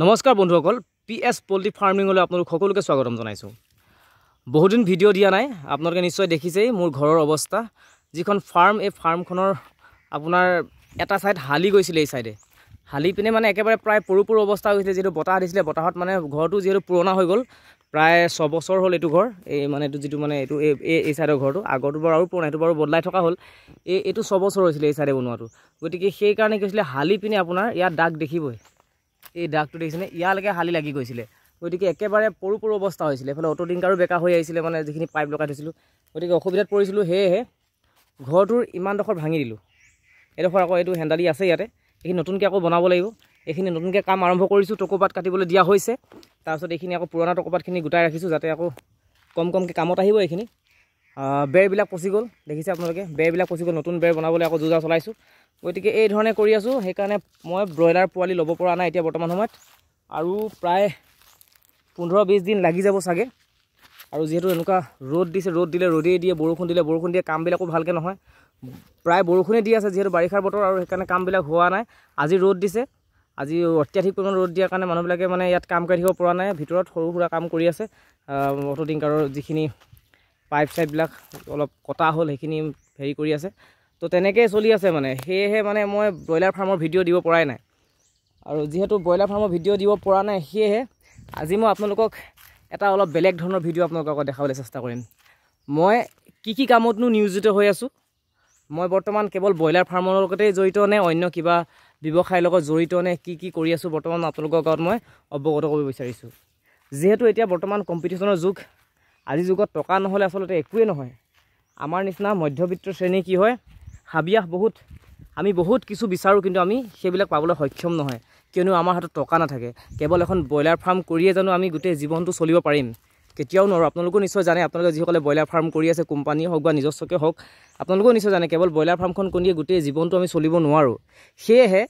নমস্কাৰ বন্ধুসকল PS পোল্ট্ৰি ফাৰ্মিংলৈ আপোনালোক সকলোকে স্বাগতম জনাইছোঁ। বহুদিন ভিডিঅ' দিয়া নাই, আপোনালোকে নিশ্চয় দেখিছেই মোৰ ঘৰৰ অৱস্থা। যিখন ফাৰ্ম, এই ফাৰ্মখনৰ আপোনাৰ এটা ছাইড হালি গৈছিলে, এই ছাইডে হালি পিনে মানে একেবাৰে প্ৰায় পৰু অৱস্থা হৈছিলে। যিহেতু বতাহ দিছিলে, বতাহত মানে ঘৰটো যিহেতু পুৰণা হৈ গ'ল, প্ৰায় 6 বছৰ হ'ল এইটো ঘৰ। এই মানে এইটো যিটো মানে এইটো এই ছাইডৰ ঘৰটো, আগৰটো বাৰু আৰু পুৰণা, এইটো বাৰু বদলাই থকা হ'ল। এইটো 6 বছৰ হৈছিলে এই ছাইডে বনোৱাটো। গতিকে সেইকাৰণে কি হৈছিলে, হালি পিনে আপোনাৰ ইয়াত দাগ দেখিবই, এই দাগটো দেখিছেনে, ইয়ালৈকে হালি লাগি গৈছিলে। গতিকে একেবাৰে পৰু অৱস্থা হৈছিলে। এইফালে অটো ডিংকাৰো বেকা হৈ আহিছিলে, মানে যিখিনি পাইপ লগাই থৈছিলোঁ। গতিকে অসুবিধাত পৰিছিলোঁ, সেয়েহে ঘৰটোৰ ইমানডোখৰ ভাঙি দিলোঁ। এইডোখৰ আকৌ এইটো হেণ্ডালি আছে ইয়াতে, এইখিনি নতুনকৈ আকৌ বনাব লাগিব। এইখিনি নতুনকৈ কাম আৰম্ভ কৰিছোঁ, টকৌপাত কাটিবলৈ দিয়া হৈছে। তাৰপিছত এইখিনি আকৌ পুৰণা টকৌপাতখিনি গোটাই ৰাখিছোঁ, যাতে আকৌ কমকৈ কামত আহিব এইখিনি। বেৰবিলাক পচি গ'ল, দেখিছে আপোনালোকে, বেৰবিলাক পচি গ'ল। নতুন বেৰ বনাবলৈ আকৌ যোজা চলাইছোঁ। গতিকে এই ধৰণে কৰি আছোঁ। সেইকাৰণে মই ব্ৰইলাৰ পোৱালি ল'ব পৰা নাই এতিয়া বৰ্তমান সময়ত, আৰু প্ৰায় 15-20 দিন লাগি যাব চাগে। আৰু যিহেতু এনেকুৱা ৰ'দ দিছে, ৰ'দ দিলে ৰ'দেই দিয়ে, বৰষুণ দিলে বৰষুণ দিয়ে, কামবিলাকো ভালকৈ নহয়। প্ৰায় বৰষুণে দি আছে যিহেতু বাৰিষাৰ বতৰ, আৰু সেইকাৰণে কামবিলাক হোৱা নাই। আজি ৰ'দ দিছে, আজি অত্যাধিক পৰিমাণে ৰ'দ দিয়াৰ কাৰণে মানুহবিলাকে মানে ইয়াত কাম কৰি থাকিব পৰা নাই। ভিতৰত সৰু সুৰা কাম কৰি আছে। অটো ডিংকাৰৰ যিখিনি পাইপ চাইপবিলাক অলপ কটা হ'ল, সেইখিনি হেৰি কৰি আছে। তো তেনেকৈ চলি আছে মানে। সেয়েহে মানে মই ব্ৰইলাৰ ফাৰ্মৰ ভিডিঅ' দিব পৰাই নাই। আৰু যিহেতু ব্ৰইলাৰ ফাৰ্মৰ ভিডিঅ' দিব পৰা নাই, সেয়েহে আজি মই আপোনালোকক এটা অলপ বেলেগ ধৰণৰ ভিডিঅ' আপোনালোকক দেখাবলৈ চেষ্টা কৰিম। মই কি কামতনো নিয়োজিত হৈ আছোঁ, মই বৰ্তমান কেৱল ব্ৰইলাৰ ফাৰ্মৰ লগতেই জড়িত নে অন্য কিবা ব্যৱসায়ৰ লগত জড়িত নে, কি কৰি আছোঁ বৰ্তমান আপোনালোকৰ আগত মই অৱগত কৰিব বিচাৰিছোঁ। যিহেতু এতিয়া বৰ্তমান কম্পিটিশ্যনৰ যুগ, আজিৰ যুগত টকা নহ'লে আচলতে একোৱেই নহয়। আমাৰ নিচিনা মধ্যবিত্ত শ্ৰেণী কি হয়, হাবিয়াস বহুত, আমি বহুত কিছু বিচাৰোঁ, কিন্তু আমি সেইবিলাক পাবলৈ সক্ষম নহয়, কিয়নো আমাৰ হাতত টকা নাথাকে। কেৱল এখন ব্ৰইলাৰ ফাৰ্ম কৰিয়ে জানো আমি গোটেই জীৱনটো চলিব পাৰিম? কেতিয়াও নোৱাৰোঁ। আপোনালোকেও নিশ্চয় জানে, আপোনালোকে যিসকলে ব্ৰইলাৰ ফাৰ্ম কৰি আছে, কোম্পানীয়ে হওক বা নিজস্বকৈ হওক, আপোনালোকেও নিশ্চয় জানে কেৱল ব্ৰইলাৰ ফাৰ্মখন কৰিয়ে গোটেই জীৱনটো আমি চলিব নোৱাৰোঁ। সেয়েহে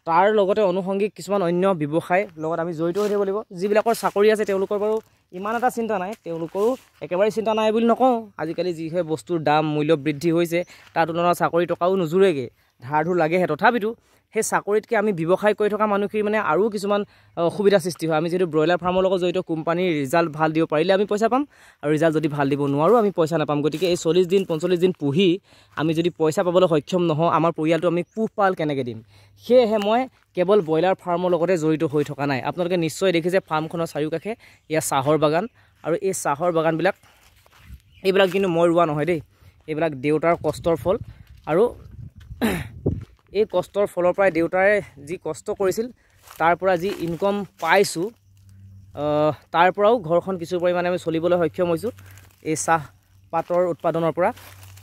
তাৰ লগতে অনুষংগিক কিছুমান অন্য ব্যৱসায় লগত আমি জড়িত হৈ থাকিব লাগিব। যিবিলাকৰ চাকৰি আছে তেওঁলোকৰ বাৰু ইমান এটা চিন্তা নাই, তেওঁলোকৰো একেবাৰে চিন্তা নাই বুলি নকওঁ। আজিকালি যিহে বস্তুৰ দাম মূল্য বৃদ্ধি হৈছে, তাৰ তুলনাত চাকৰি টকাও নোজোৰেগৈ, ধাৰ ধুৰ লাগেহে। তথাপিতো সেই চাকৰিতকৈ আমি ব্যৱসায় কৰি থকা মানুহখিনি মানে আৰু কিছুমান অসুবিধাৰ সৃষ্টি হয়। আমি যিহেতু ব্ৰইলাৰ ফাৰ্মৰ লগত জড়িত, কোম্পানীৰ ৰিজাল্ট ভাল দিব পাৰিলে আমি পইচা পাম, আৰু ৰিজাল্ট যদি ভাল দিব নোৱাৰোঁ আমি পইচা নাপাম। গতিকে এই 40 দিন 45 দিন পুহি আমি যদি পইচা পাবলৈ সক্ষম নহওঁ, আমাৰ পৰিয়ালটো আমি পোহপাল কেনেকৈ দিম? সেয়েহে মই কেৱল ব্ৰইলাৰ ফাৰ্মৰ লগতে জড়িত হৈ থকা নাই। আপোনালোকে নিশ্চয় দেখিছে ফাৰ্মখনৰ চাৰিওকাষে এয়া চাহৰ বাগান, আৰু এই চাহৰ বাগানবিলাক এইবিলাক কিন্তু মই ৰোৱা নহয় দেই, এইবিলাক দেউতাৰ কষ্টৰ ফল। আৰু এই কষ্টৰ ফলৰ পৰাই দেউতাৰে যি কষ্ট কৰিছিল, তাৰ পৰা যি ইনকম পাইছোঁ, তাৰ পৰাও ঘৰখন কিছু পৰিমাণে আমি চলিবলৈ সক্ষম হৈছোঁ, এই চাহপাতৰ উৎপাদনৰ পৰা।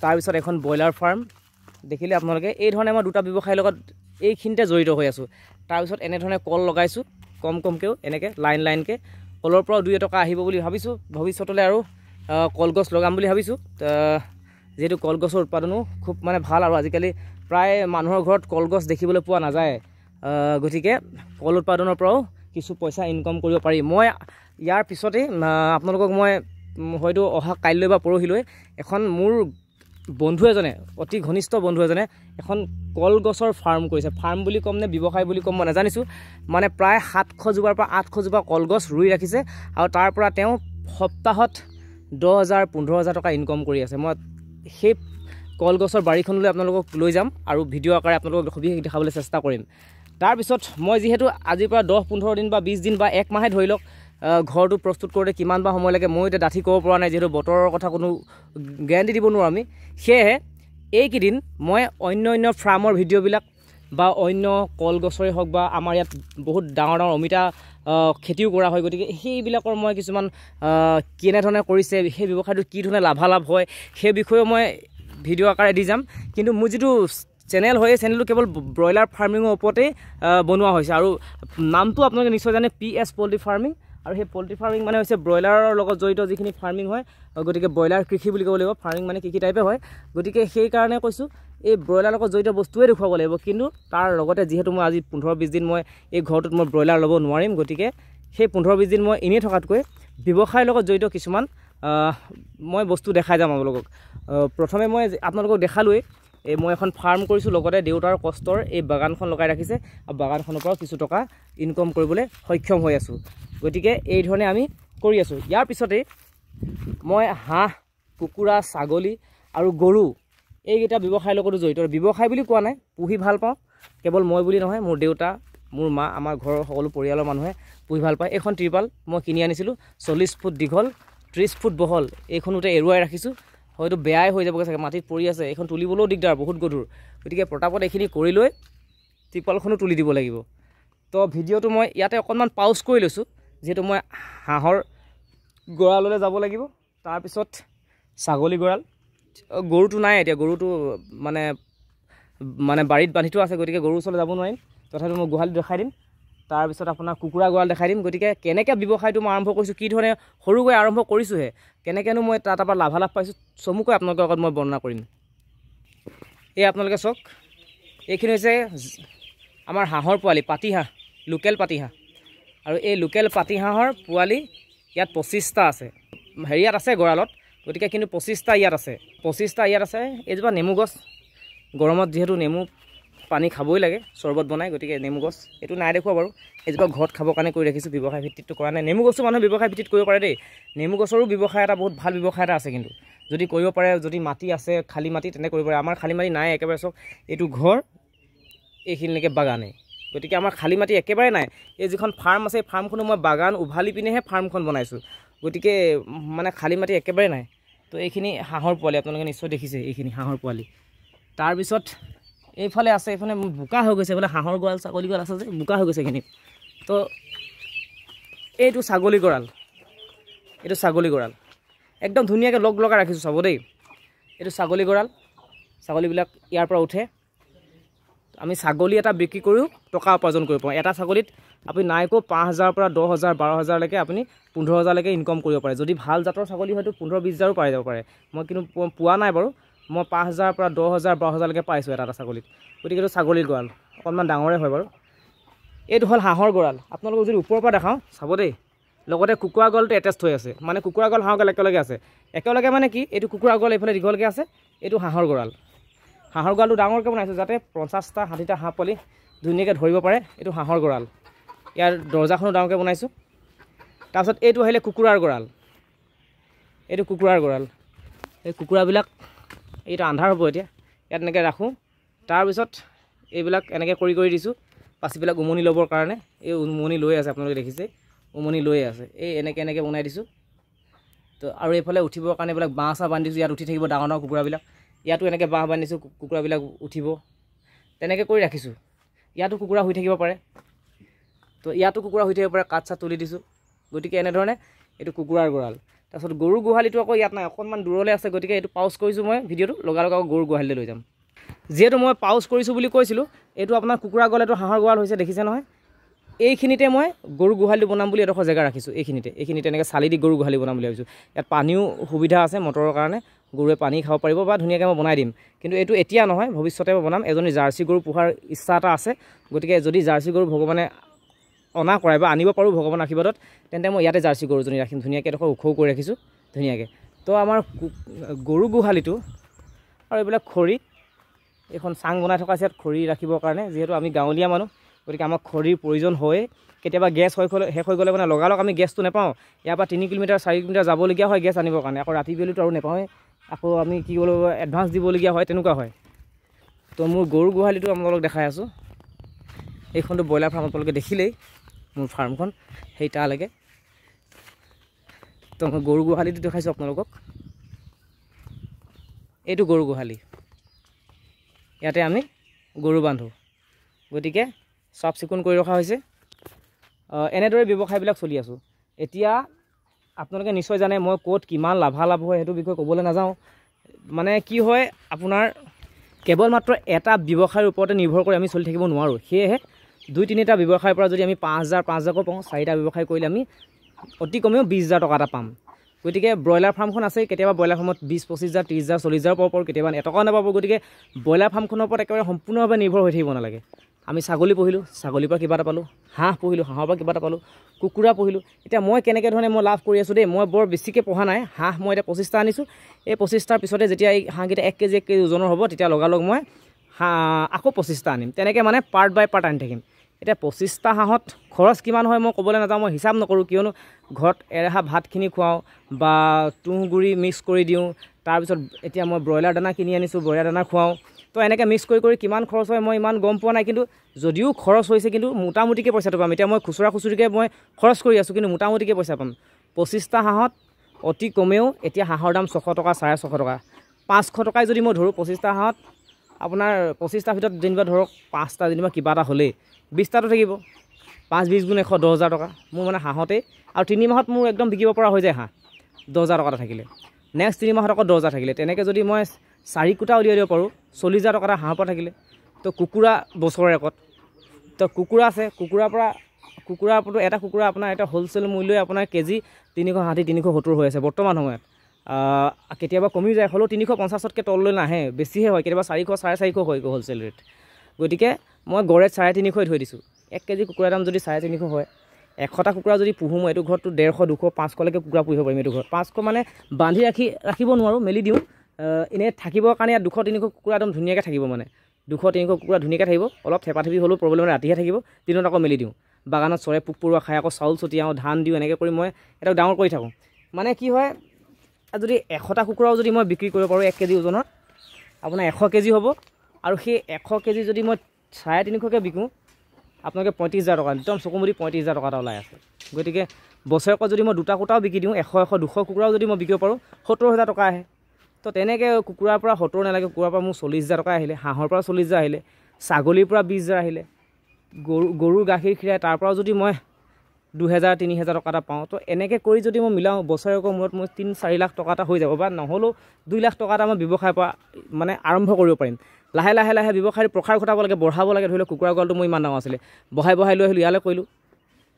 তাৰপিছত এখন ব্ৰইলাৰ ফাৰ্ম দেখিলে আপোনালোকে। এই ধৰণে মই দুটা ব্যৱসায়ৰ লগত এইখিনিতে জড়িত হৈ আছোঁ। তাৰপিছত এনেধৰণে কল লগাইছোঁ, কমকৈও এনেকৈ লাইনকৈ। কলৰ পৰাও 2 টকা আহিব বুলি ভাবিছোঁ। ভৱিষ্যতলৈ আৰু কলগছ লগাম বুলি ভাবিছোঁ, যিহেতু কলগছৰ উৎপাদনো খুব মানে ভাল, আৰু আজিকালি প্ৰায় মানুহৰ ঘৰত কলগছ দেখিবলৈ পোৱা নাযায়। গতিকে কল উৎপাদনৰ পৰাও কিছু পইচা ইনকম কৰিব পাৰি। মই ইয়াৰ পিছতেই আপোনালোকক মই হয়তো অহা কাইলৈ বা পৰহিলৈ এখন মোৰ বন্ধু এজনে, অতি ঘনিষ্ঠ বন্ধু এজনে এখন কলগছৰ ফাৰ্ম কৰিছে। ফাৰ্ম বুলি ক'ম নে ব্যৱসায় বুলি ক'ম মই নাজানিছোঁ। মানে প্ৰায় 700 জোপাৰ পৰা 800 জোপা কলগছ ৰুই ৰাখিছে, আৰু তাৰ পৰা তেওঁ সপ্তাহত 10,000 15,000 টকা ইনকম কৰি আছে। মই সেই কলগছৰ বাৰীখনলৈ আপোনালোকক লৈ যাম, আৰু ভিডিঅ' আকাৰে আপোনালোকক সবিশেষ দেখাবলৈ চেষ্টা কৰিম। তাৰপিছত মই যিহেতু আজিৰ পৰা 10-15 দিন বা 20 দিন বা 1 মাহে ধৰি লওক, ঘৰটো প্ৰস্তুত কৰোঁতে কিমান বা সময় লাগে মই এতিয়া ডাঠি ক'ব পৰা নাই, যিহেতু বতৰৰ কথা কোনো গেৰাণ্টি দিব নোৱাৰোঁ আমি। সেয়েহে এইকেইদিন মই অন্য ফাৰ্মৰ ভিডিঅ'বিলাক বা অন্য কলগছৰে হওক, বা আমাৰ ইয়াত বহুত ডাঙৰ অমিতা খেতিও কৰা হয়, গতিকে সেইবিলাকৰ মই কিছুমান কেনেধৰণে কৰিছে, সেই ব্যৱসায়টোত কি ধৰণে লাভালাভ হয়, সেই বিষয়েও মই ভিডিঅ' আকাৰে দি যাম। কিন্তু মোৰ যিটো চেনেল হয়, এই চেনেলটো কেৱল ব্ৰইলাৰ ফাৰ্মিঙৰ ওপৰতেই বনোৱা হৈছে, আৰু নামটো আপোনালোকে নিশ্চয় জানে, PS পোল্ট্ৰি ফাৰ্মিং। আৰু সেই পোল্ট্ৰি ফাৰ্মিং মানে হৈছে ব্ৰইলাৰৰ লগত জড়িত যিখিনি ফাৰ্মিং হয়, গতিকে ব্ৰইলাৰ কৃষি বুলি ক'ব লাগিব। ফাৰ্মিং মানে কৃষি টাইপে হয়। গতিকে সেইকাৰণে কৈছোঁ, এই ব্ৰইলাৰৰ লগত জড়িত বস্তুৱে দেখুৱাব লাগিব। কিন্তু তাৰ লগতে যিহেতু মই আজি 15-20 দিন মই এই ঘৰটোত মই ব্ৰইলাৰ ল'ব নোৱাৰিম, গতিকে সেই 15-20 দিন মই এনেই থকাতকৈ ব্যৱসায়ৰ লগত জড়িত কিছুমান মই বস্তু দেখাই যাম আপোনালোকক। প্ৰথমে মই আপোনালোকক দেখালোৱেই মই এখন ফাৰ্ম কৰিছোঁ, লগতে দেউতাৰ কষ্টৰ এই বাগানখন লগাই ৰাখিছে আৰু বাগানখনৰ পৰাও কিছু টকা ইনকম কৰিবলৈ সক্ষম হৈ আছোঁ। গতিকে এই ধৰণে আমি কৰি আছোঁ। ইয়াৰ পিছতেই মই হাঁহ, কুকুৰা, ছাগলী আৰু গৰু এইকেইটা ব্যৱসায়ৰ লগতো জড়িত। ব্যৱসায় বুলি কোৱা নাই, পুহি ভাল পাওঁ। কেৱল মই বুলি নহয়, মোৰ দেউতা, মোৰ মা, আমাৰ ঘৰৰ সকলো পৰিয়ালৰ মানুহে পুহি ভাল পায়। এইখন ত্ৰিপাল মই কিনি আনিছিলোঁ, 40 ফুট দীঘল, 30 ফুট বহল। এইখনতে এৰুৱাই ৰাখিছোঁ, হয়তো বেয়াই হৈ যাবগৈ চাগে, মাটিত পৰি আছে। এইখন তুলিবলৈও দিগদাৰ, বহুত গধুৰ। গতিকে পটাপট এইখিনি কৰি লৈ ত্ৰিপালখনো তুলি দিব লাগিব। তো ভিডিঅ'টো মই ইয়াতে অকণমান পাউজ কৰি লৈছোঁ, যিহেতু মই হাঁহৰ গঁৰাললৈ যাব লাগিব, তাৰপিছত ছাগলী গঁৰাল। গৰুটো নাই এতিয়া, গৰুটো মানে বাৰীত বান্ধি থোৱা আছে, গতিকে গৰুৰ ওচৰলৈ যাব নোৱাৰিম। তথাপিও মই গোহালিটো দেখাই দিম। তাৰপিছত আপোনাৰ কুকুৰা গঁৰাল দেখাই দিম। গতিকে কেনেকৈ ব্যৱসায়টো মই আৰম্ভ কৰিছোঁ, কি ধৰণে সৰুকৈ আৰম্ভ কৰিছোঁহে, কেনেকৈনো মই তাৰপৰা লাভালাভ পাইছোঁ, চমুকৈ আপোনালোকৰ আগত মই বৰ্ণনা কৰিম। এই আপোনালোকে চাওক, এইখিনি হৈছে আমাৰ হাঁহৰ পোৱালি, পাতিহাঁহ, লোকেল পাতিহাঁহ। আৰু এই লোকেল পাতিহাঁহৰ পোৱালি ইয়াত 25টা আছে। হেৰিয়াত আছে গঁৰালত, গতিকে কিন্তু 25টা ইয়াত আছে। 25টা ইয়াত আছে। এইজোপা নেমু গছ, গৰমত যিহেতু নেমু পানী খাবই লাগে, চৰ্বত বনাই, গতিকে নেমু গছ এইটো নাই দেখুৱা বাৰু। এইজোপা ঘৰত খাবৰ কাৰণে কৰি ৰাখিছোঁ, ব্যৱসায় ভিত্তিতটো কৰা নাই। নেমু গছো মানুহে ব্যৱসায় ভিত্তিত কৰিব পাৰে দেই। নেমু গছৰো ব্যৱসায় এটা, বহুত ভাল ব্যৱসায় এটা আছে কিন্তু, যদি কৰিব পাৰে, যদি মাটি আছে, খালী মাটি, তেনে কৰিব পাৰে। আমাৰ খালী মাটি নাই একেবাৰে। চাওক, এইটো ঘৰ, এইখিনিলৈকে বাগানেই। গতিকে আমাৰ খালী মাটি একেবাৰে নাই। এই যিখন ফাৰ্ম আছে, এই ফাৰ্মখনো মই বাগান উভালি পিনেহে ফাৰ্মখন বনাইছোঁ। গতিকে মানে খালী মাটি একেবাৰে নাই। তো এইখিনি হাঁহৰ পোৱালি, আপোনালোকে নিশ্চয় দেখিছে, এইখিনি হাঁহৰ পোৱালি। তাৰপিছত এইফালে আছে, এইফালে বোকা হৈ গৈছে, এইফালে হাঁহৰ গঁৰাল, ছাগলী গঁৰাল আছে যে, বোকা হৈ গৈছে এইখিনিত। তো এইটো ছাগলী গঁৰাল, এইটো ছাগলী গঁৰাল একদম ধুনীয়াকৈ লগাই ৰাখিছোঁ, চাব দেই। এইটো ছাগলী গঁৰাল, ছাগলীবিলাক ইয়াৰ পৰা উঠে। আমি ছাগলী এটা বিক্ৰী কৰিও টকা উপাৰ্জন কৰিব পাৰোঁ। এটা ছাগলীত আপুনি নাইকো 5,000 পৰা 10,000, 12,000লৈকে, আপুনি 15,000লৈকে ইনকম কৰিব পাৰে। যদি ভাল জাতৰ ছাগলী হয়তো 15-20,000ও পাই যাব পাৰে। মই কিন্তু পোৱা নাই বাৰু। মই 5,000 পৰা 10,000, 12,000লৈকে পাইছোঁ এটা ছাগলীত। গতিকে এইটো ছাগলীৰ গঁৰাল, অকণমান ডাঙৰে হয় বাৰু। এইটো হ'ল হাঁহৰ গঁৰাল। আপোনালোকক যদি ওপৰৰ পৰা দেখাওঁ, চাব দেই। লগতে কুকুৰা গঁৰালটো এটেষ্ট হৈ আছে, মানে কুকুৰা গঁৰাল, হাঁহৰ গঁৰাল একেলগে আছে। একেলগে মানে কি, এইটো কুকুৰা গঁৰাল এইফালে দীঘলকৈ আছে, এইটো হাঁহৰ গঁৰাল। হাঁহৰ গঁৰালটো ডাঙৰকৈ বনাইছোঁ, যাতে 50টা 60টা হাঁহ পোৱালি ধুনীয়াকৈ ধৰিব পাৰে। এইটো হাঁহৰ গঁৰাল, ইয়াৰ দৰ্জাখনো ডাঙৰকৈ বনাইছোঁ। তাৰপিছত এইটো আহিলে কুকুৰাৰ গঁৰাল, এইটো কুকুৰাৰ গঁৰাল। এই কুকুৰাবিলাক, এইটো আন্ধাৰ হ'ব এতিয়া, ইয়াত এনেকৈ ৰাখোঁ। তাৰপিছত এইবিলাক এনেকৈ কৰি দিছোঁ, পাচিবিলাক উমনি ল'বৰ কাৰণে। এই উমনি লৈ আছে, আপোনালোকে দেখিছে, উমনি লৈ আছে। এই এনেকৈ বনাই দিছোঁ। তো আৰু এইফালে উঠিবৰ কাৰণে এইবিলাক বাঁহ চাহ বান্ধিছোঁ, ইয়াত উঠি থাকিব ডাঙৰ কুকুৰাবিলাক। ইয়াতো এনেকৈ বাঁহ বান্ধিছোঁ, কুকুৰাবিলাক উঠিব, তেনেকৈ কৰি ৰাখিছোঁ। ইয়াতো কুকুৰা শুই থাকিব পাৰে, তো ইয়াতো কুকুৰা শুই থাকিব পাৰে, কাঠ চাঠ তুলি দিছোঁ। গতিকে এনেধৰণে এইটো কুকুৰাৰ গঁৰাল। তাৰপিছত গৰু গোহালিটো আকৌ ইয়াত নাই, অকণমান দূৰলৈ আছে। গতিকে এইটো পাউজ কৰিছোঁ মই ভিডিঅ'টো, লগালগ আকৌ গৰু গোহালিলৈ লৈ যাম। যিহেতু মই পাউজ কৰিছোঁ বুলি কৈছিলোঁ, এইটো আপোনাৰ কুকুৰা গঁৰাল, এইটো হাঁহৰ গঁৰাল হৈছে, দেখিছে নহয়। এইখিনিতে মই গৰু গোহালিটো বনাম বুলি এডোখৰ জেগা ৰাখিছোঁ। এইখিনিতে এনেকৈ চালি দি গৰু গোহালি বনাম বুলি ভাবিছোঁ। ইয়াত পানীও সুবিধা আছে, মটৰৰ কাৰণে, গৰুৱে পানী খাব পাৰিব, বা ধুনীয়াকৈ মই বনাই দিম। কিন্তু এইটো এতিয়া নহয়, ভৱিষ্যতে মই বনাম। এজনী জাৰ্চি গৰু পোহাৰ ইচ্ছা এটা আছে। গতিকে যদি জাৰ্চি গৰু ভগৱানে অনা কৰাই বা আনিব পাৰোঁ ভগৱানৰ আশীৰ্বাদত, তেন্তে মই ইয়াতে জাৰ্চি গৰুজনী ৰাখিম। ধুনীয়াকৈ এডোখৰ ওখও কৰি ৰাখিছোঁ, ধুনীয়াকৈ। তো আমাৰ গৰু গোহালিটো আৰু এইবিলাক খৰি, এইখন চাং বনাই থকা আছে ইয়াত খৰি ৰাখিবৰ কাৰণে। যিহেতু আমি গাঁৱলীয়া মানুহ, গতিকে আমাক খৰিৰ প্ৰয়োজন হয়। কেতিয়াবা গেছ শেষ হৈ গ'লে মানে লগালগ আমি গেছটো নাপাওঁ। ইয়াৰ পৰা 3 কিলোমিটাৰ 4 কিলোমিটাৰ যাবলগীয়া হয় গেছ আনিবৰ কাৰণে। আকৌ ৰাতি বেলিটো আৰু নাপাওঁৱেই, আকৌ আমি কি কৰিব, এডভান্স দিবলগীয়া হয়, তেনেকুৱা হয়। তো মোৰ গৰু গোহালিটো আপোনালোকক দেখাই আছোঁ। এইখনটো ব্ৰইলাৰ ফাৰ্ম, আপোনালোকে দেখিলেই মোৰ ফাৰ্মখন, সেই তালৈকে। তো মই গৰু গোহালিটো দেখাইছোঁ আপোনালোকক। এইটো গৰু গোহালি, ইয়াতে আমি গৰু বান্ধোঁ। গতিকে চাফ চিকুণ কৰি ৰখা হৈছে। এনেদৰে ব্যৱসায়বিলাক চলি আছোঁ। এতিয়া আপোনালোকে নিশ্চয় জানে মই ক'ত কিমান লাভালাভ হয়, সেইটো বিষয়ে ক'বলৈ নাযাওঁ। মানে কি হয়, আপোনাৰ কেৱল মাত্ৰ এটা ব্যৱসায়ৰ ওপৰতে নিৰ্ভৰ কৰি আমি চলি থাকিব নোৱাৰোঁ। সেয়েহে 2-3টা ব্যৱসায়ৰ পৰা যদি আমি 5,000-5,000কৈ পাওঁ, 4টা ব্যৱসায় কৰিলে আমি অতি কমেও 20,000 টকা এটা পাম। গতিকে ব্ৰইলাৰ ফাৰ্মখন আছে, কেতিয়াবা ব্ৰইলাৰ ফাৰ্মত 20-25,000, 30,000, 40,000 পাব পাৰোঁ, কেতিয়াবা এটকাও নাপাব। গতিকে ব্ৰইলাৰ ফাৰ্মখনৰ ওপৰত একেবাৰে সম্পূৰ্ণভাৱে নিৰ্ভৰ হৈ থাকিব নালাগে। আমি ছাগলী পুহিলোঁ, ছাগলীৰ পৰা কিবা এটা পালোঁ, হাঁহ পুহিলোঁ, হাঁহৰ পৰা কিবা এটা পালোঁ, কুকুৰা পুহিলোঁ। এতিয়া মই কেনেকৈ ধৰণে মই লাভ কৰি আছোঁ দেই, মই বৰ বেছিকৈ পঢ়া নাই। হাঁহ মই এতিয়া 25টা আনিছোঁ। এই 25টাৰ পিছতে যেতিয়া এই হাঁহকেইটা 1 কেজি ওজনৰ হ'ব, তেতিয়া লগালগ মই আকৌ 25টা আনিম। তেনেকৈ মানে পাৰ্ট বাই পাৰ্ট আনি থাকিম। এতিয়া 25টা হাঁহত খৰচ কিমান হয় মই ক'বলৈ নাযাওঁ, মই হিচাপ নকৰোঁ, কিয়নো ঘৰত এৰেহা ভাতখিনি খুৱাওঁ বা তুঁহগুৰি মিক্স কৰি দিওঁ। তাৰপিছত এতিয়া মই ব্ৰইলাৰ দানা কিনি আনিছোঁ, ব্ৰইলাৰ দানা খুৱাওঁ। তো এনেকৈ মিক্স কৰি কিমান খৰচ হয় মই ইমান গম পোৱা নাই, কিন্তু যদিও খৰচ হৈছে কিন্তু মোটামুটিকৈ পইচাটো পাম। এতিয়া মই খুচুৰাকৈ মই খৰচ কৰি আছোঁ, কিন্তু মোটামুটিকৈ পইচা পাম। 25টা হাঁহত অতি কমেও এতিয়া হাঁহৰ দাম 600 টকা, 650 টকা, 500 টকাই যদি মই ধৰোঁ 25টা হাঁহত আপোনাৰ 25টাৰ ভিতৰত যেনিবা ধৰক 5টা যেনিবা কিবা এটা হ'লেই 20টাটো থাকিব। 5 20 গুণ 100, 10,000 টকা মোৰ মানে হাঁহতেই। আৰু 3 মাহত মোৰ একদম বিকিব পৰা হৈ যায় হাঁহ 10,000 টকা এটা থাকিলে। নেক্সট 3 মাহত আকৌ 10,000 থাকিলে। তেনেকৈ যদি মই 4 কোটা উলিয়াই দিব পাৰোঁ 40,000 টকা এটা হাঁহৰ পৰা থাকিলে। তো কুকুৰা বছৰৰ ৰেকৰ্ড, তো কুকুৰা আছে, কুকুৰাৰ পৰা এটা কুকুৰা আপোনাৰ এটা হ'লচেল মূল্যই আপোনাৰ কেজি 360 370 হৈ আছে বৰ্তমান সময়ত। কেতিয়াবা কমি যায়, হ'লেও 350তকৈ তললৈ নাহে, বেছিহে হয়, কেতিয়াবা 400 450 হয় হ'লচেল ৰেট। গতিকে মই গড়ে 350 থৈ দিছোঁ। 1 কেজি কুকুৰাৰ দাম যদি 350 হয়, 100টা কুকুৰা যদি পুহোঁ, এইটো ঘৰততো 150 200 500লৈকে কুকুৰা পুহিব পাৰিম। এইটো ঘৰত 500 মানে বান্ধি ৰাখিব নোৱাৰোঁ, মেলি দিওঁ। এনেই থাকিবৰ কাৰণে ইয়াত 200 300 কুকুৰা একদম ধুনীয়াকৈ থাকিব, মানে 200 300 কুকুৰা ধুনীয়াকৈ থাকিব। অলপ থেপাথেপি হ'লেও প্ৰব্লেম, ৰাতিহে থাকিব, দিনত আকৌ মেলি দিওঁ। বাগানত চৰে পোক পৰুৱা খাই, আকৌ চাউল ছটিয়াওঁ, ধান দিওঁ, এনেকৈ কৰি মই এটা ডাঙৰ কৰি থাকোঁ। মানে কি হয়, যদি 100টা কুকুৰাও যদি মই বিক্ৰী কৰিব পাৰোঁ 1 কেজি ওজনৰ, আপোনাৰ 100 কেজি হ'ব। আৰু সেই 100 কেজি যদি মই 350কৈ বিকোঁ, আপোনালোকে 35,000 টকা, একদম চকুমুদি 35,000 টকা এটা ওলাই আছে। গতিকে বছৰেকত যদি মই 2টা কুকুৰাও বিকি দিওঁ, 100 200 কুকুৰাও যদি মই বিকিব পাৰোঁ 70,000 টকা আহে। তো তেনেকৈ কুকুৰাৰ পৰা 70 নালাগে, কুকুৰাৰ পৰা মোৰ 40,000 টকা আহিলে, হাঁহৰ পৰা 40,000 আহিলে, ছাগলীৰ পৰা 20,000 আহিলে, গৰুৰ গাখীৰ খীৰাই তাৰ পৰাও যদি মই 2,000 3,000 টকা এটা পাওঁ। তো এনেকৈ কৰি যদি মই মিলাওঁ, বছৰেকৰ মূৰত মই 3-4 লাখ টকা এটা হৈ যাব, বা নহ'লেও 2 লাখ টকা এটা মই ব্যৱসায়ৰ পৰা মানে আৰম্ভ কৰিব পাৰিম। লাহে লাহে ব্যৱসায়টো প্ৰসাৰ ঘটাব লাগে, বঢ়াব লাগে। ধৰি লওক কুকুৰা গঁৰালটো মোৰ ইমান ডাঙৰ আছিলে, বঢ়াই লৈ আহিলোঁ, ইয়ালৈ কৰিলোঁ,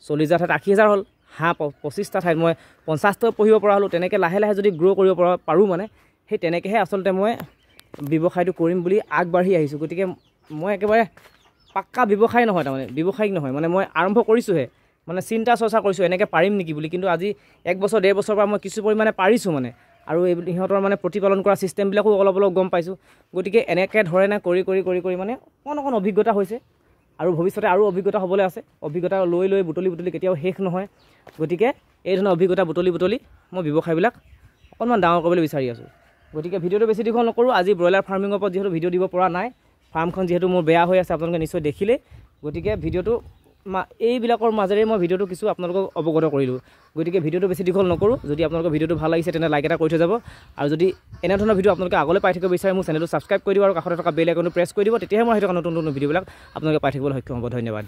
40,000 ঠাইত 80,000 হ'ল। হাঁহ 25টা ঠাইত মই 50টা পুহিব পৰা হ'লোঁ। তেনেকৈ লাহে লাহে যদি গ্ৰ' কৰিব পাৰোঁ, মানে সেই তেনেকৈহে আচলতে মই ব্যৱসায়টো কৰিম বুলি আগবাঢ়ি আহিছোঁ। গতিকে মই একেবাৰে পাক্কা ব্যৱসায় নহয়, তাৰমানে ব্যৱসায়িক নহয়, মানে মই আৰম্ভ কৰিছোঁহে, মানে চিন্তা চৰ্চা কৰিছোঁ এনেকৈ পাৰিম নেকি বুলি। কিন্তু আজি 1 বছৰ 1.5 বছৰৰ পৰা মই কিছু পৰিমাণে পাৰিছোঁ মানে, আৰু সিহঁতৰ মানে প্ৰতিপালন কৰা ছিষ্টেমবিলাকো অলপ গম পাইছোঁ। গতিকে এনেকৈ ধৰণে কৰি মানে অকণ অভিজ্ঞতা হৈছে, আৰু ভৱিষ্যতে আৰু অভিজ্ঞতা হ'বলৈ আছে। অভিজ্ঞতা লৈ বুটলি কেতিয়াও শেষ নহয়। গতিকে এই ধৰণৰ অভিজ্ঞতা বুটলি মই ব্যৱসায়বিলাক অকণমান ডাঙৰ কৰিবলৈ বিচাৰি আছোঁ। গতিকে ভিডিঅ'টো বেছি দীঘল নকৰোঁ। আজি ব্ৰইলাৰ ফাৰ্মিঙৰ ওপৰত যিহেতু ভিডিঅ' দিব পৰা নাই, ফাৰ্মখন যিহেতু মোৰ বেয়া হৈ আছে, আপোনালোকে নিশ্চয় দেখিলে। গতিকে ভিডিঅ'টো এইবিলাকৰ মাজেৰে মই ভিডিঅ'টো কিছু আপোনালোকক অৱগত কৰিলোঁ। গতিকে ভিডিঅ'টো বেছি দীঘল নকৰোঁ। যদি আপোনালোকৰ ভিডিঅ'টো ভাল লাগিছে তেনে লাইক এটা কৰি থৈ যাব। আৰু যদি এনেধৰণৰ ভিডিঅ' আপোনালোকে আগলৈ পাই থাকিব বিচাৰে, মোৰ চেনেলটো ছাবস্ক্ৰাইব কৰি দিব আৰু কাষতে থকা বেল আইকনটো প্ৰেছ কৰি দিব। তেতিয়াহে মই সেইটো নতুন ভিডিঅ'বিলাক আপোনালোকে পাই থাকিবলৈ সক্ষম হ'ব। ধন্যবাদ।